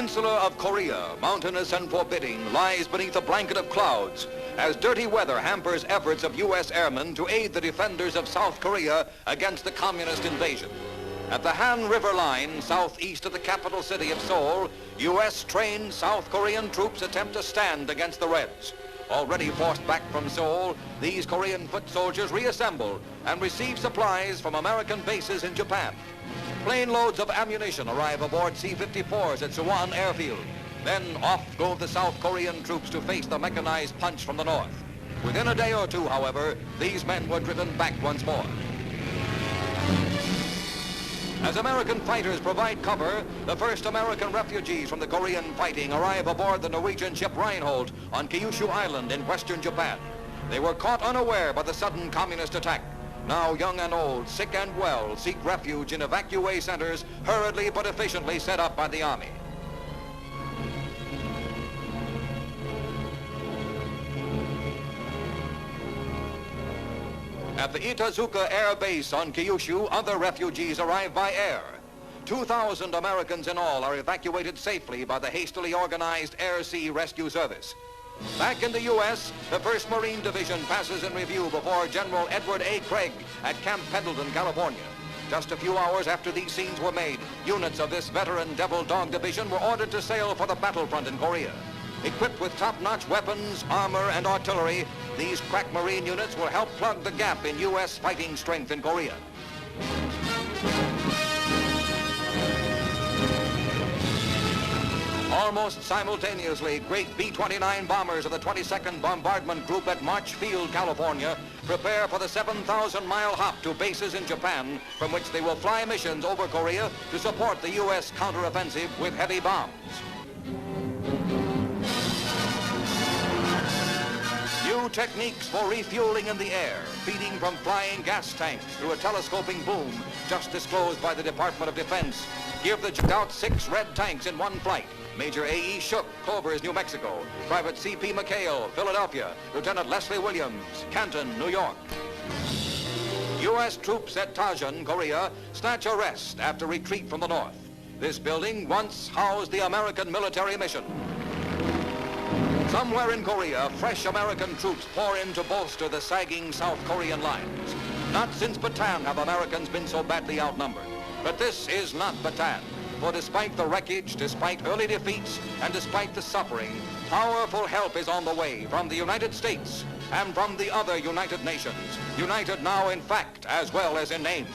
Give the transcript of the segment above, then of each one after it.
peninsula of Korea, mountainous and forbidding, lies beneath a blanket of clouds as dirty weather hampers efforts of U.S. airmen to aid the defenders of South Korea against the communist invasion. At the Han River line, southeast of the capital city of Seoul, U.S.-trained South Korean troops attempt to stand against the Reds. Already forced back from Seoul, these Korean foot soldiers reassemble and receive supplies from American bases in Japan. Plane loads of ammunition arrive aboard C-54s at Suwon Airfield. Then off go the South Korean troops to face the mechanized punch from the north. Within a day or two, however, these men were driven back once more. As American fighters provide cover, the first American refugees from the Korean fighting arrive aboard the Norwegian ship Reinhold on Kyushu Island in western Japan. They were caught unaware by the sudden communist attack. Now young and old, sick and well, seek refuge in evacuee centers hurriedly but efficiently set up by the Army. At the Itazuka Air Base on Kyushu, other refugees arrive by air. 2,000 Americans in all are evacuated safely by the hastily organized Air-Sea Rescue Service. Back in the U.S., the 1st Marine Division passes in review before General Edward A. Craig at Camp Pendleton, California. Just a few hours after these scenes were made, units of this veteran Devil Dog Division were ordered to sail for the battlefront in Korea. Equipped with top-notch weapons, armor, and artillery, these crack Marine units will help plug the gap in U.S. fighting strength in Korea. Almost simultaneously, great B-29 bombers of the 22nd Bombardment Group at March Field, California, prepare for the 7,000-mile hop to bases in Japan, from which they will fly missions over Korea to support the U.S. counteroffensive with heavy bombs. New techniques for refueling in the air, feeding from flying gas tanks through a telescoping boom, just disclosed by the Department of Defense, give the out 6 red tanks in one flight. Major A.E. Shook, Clovers, New Mexico. Private C.P. McHale, Philadelphia. Lieutenant Leslie Williams, Canton, New York. U.S. troops at Daejeon, Korea, snatch a rest after retreat from the north. This building once housed the American military mission. Somewhere in Korea, fresh American troops pour in to bolster the sagging South Korean lines. Not since Bataan have Americans been so badly outnumbered. But this is not Bataan. For despite the wreckage, despite early defeats, and despite the suffering, powerful help is on the way from the United States and from the other United Nations. United now in fact as well as in name.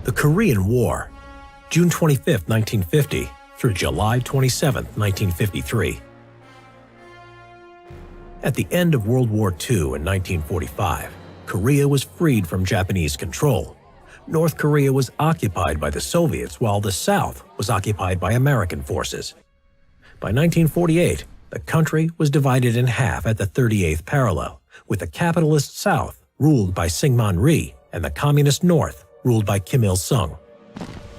The Korean War, June 25, 1950 through July 27, 1953. At the end of World War II in 1945, Korea was freed from Japanese control. North Korea was occupied by the Soviets while the South was occupied by American forces. By 1948, the country was divided in half at the 38th parallel, with the capitalist South ruled by Syngman Rhee and the communist North ruled by Kim Il-sung.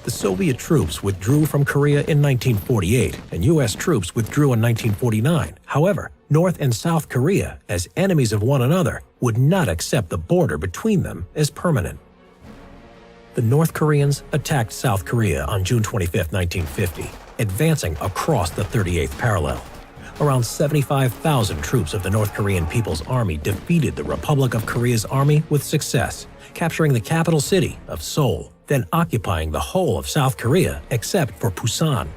The Soviet troops withdrew from Korea in 1948, and U.S. troops withdrew in 1949. However, North and South Korea, as enemies of one another, would not accept the border between them as permanent. The North Koreans attacked South Korea on June 25, 1950, advancing across the 38th parallel. Around 75,000 troops of the North Korean People's Army defeated the Republic of Korea's army with success, capturing the capital city of Seoul, then occupying the whole of South Korea except for Busan.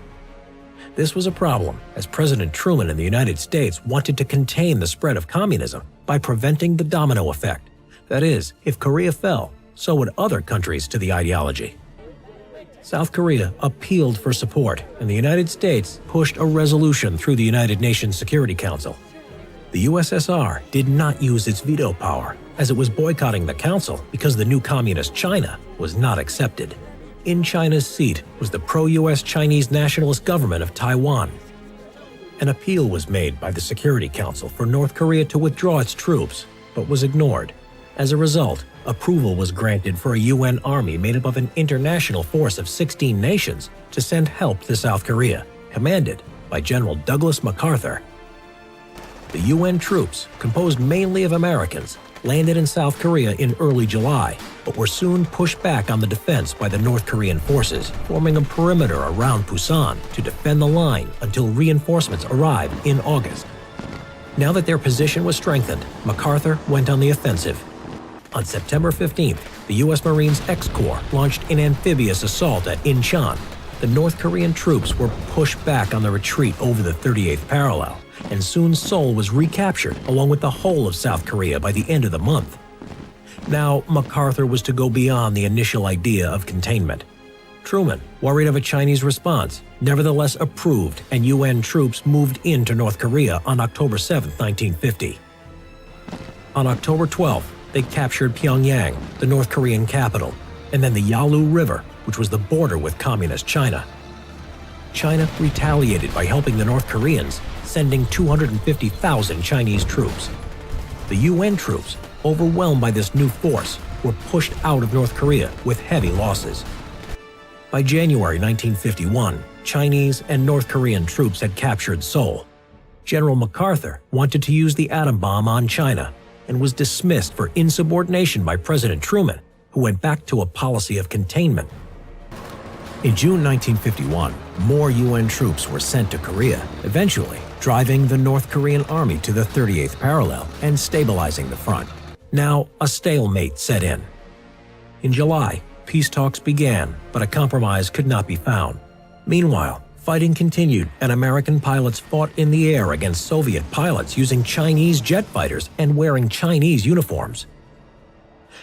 This was a problem, as President Truman in the United States wanted to contain the spread of communism by preventing the domino effect. That is, if Korea fell, so would other countries to the ideology. South Korea appealed for support, and the United States pushed a resolution through the United Nations Security Council. The USSR did not use its veto power, as it was boycotting the council because the new communist China was not accepted. In China's seat was the pro-US Chinese nationalist government of Taiwan. An appeal was made by the Security Council for North Korea to withdraw its troops, but was ignored. As a result, approval was granted for a UN army made up of an international force of 16 nations to send help to South Korea, commanded by General Douglas MacArthur. The UN troops, composed mainly of Americans, landed in South Korea in early July, but were soon pushed back on the defense by the North Korean forces, forming a perimeter around Busan to defend the line until reinforcements arrived in August. Now that their position was strengthened, MacArthur went on the offensive. On September 15th, the U.S. Marines X-Corps launched an amphibious assault at Incheon. The North Korean troops were pushed back on the retreat over the 38th parallel, and soon Seoul was recaptured along with the whole of South Korea by the end of the month. Now, MacArthur was to go beyond the initial idea of containment. Truman, worried of a Chinese response, nevertheless approved, and UN troops moved into North Korea on October 7, 1950. On October 12th, they captured Pyongyang, the North Korean capital, and then the Yalu River, which was the border with communist China. China retaliated by helping the North Koreans, sending 250,000 Chinese troops. The UN troops, overwhelmed by this new force, were pushed out of North Korea with heavy losses. By January 1951, Chinese and North Korean troops had captured Seoul. General MacArthur wanted to use the atom bomb on China and was dismissed for insubordination by President Truman, who went back to a policy of containment. In June 1951, more UN troops were sent to Korea, eventually driving the North Korean army to the 38th parallel and stabilizing the front. Now, a stalemate set in. In July, peace talks began, but a compromise could not be found. Meanwhile, fighting continued, and American pilots fought in the air against Soviet pilots using Chinese jet fighters and wearing Chinese uniforms.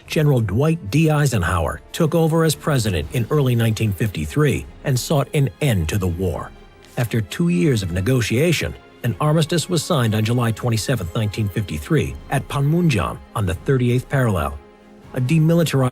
General Dwight D. Eisenhower took over as president in early 1953 and sought an end to the war. After 2 years of negotiation, an armistice was signed on July 27, 1953, at Panmunjom on the 38th parallel. A demilitarized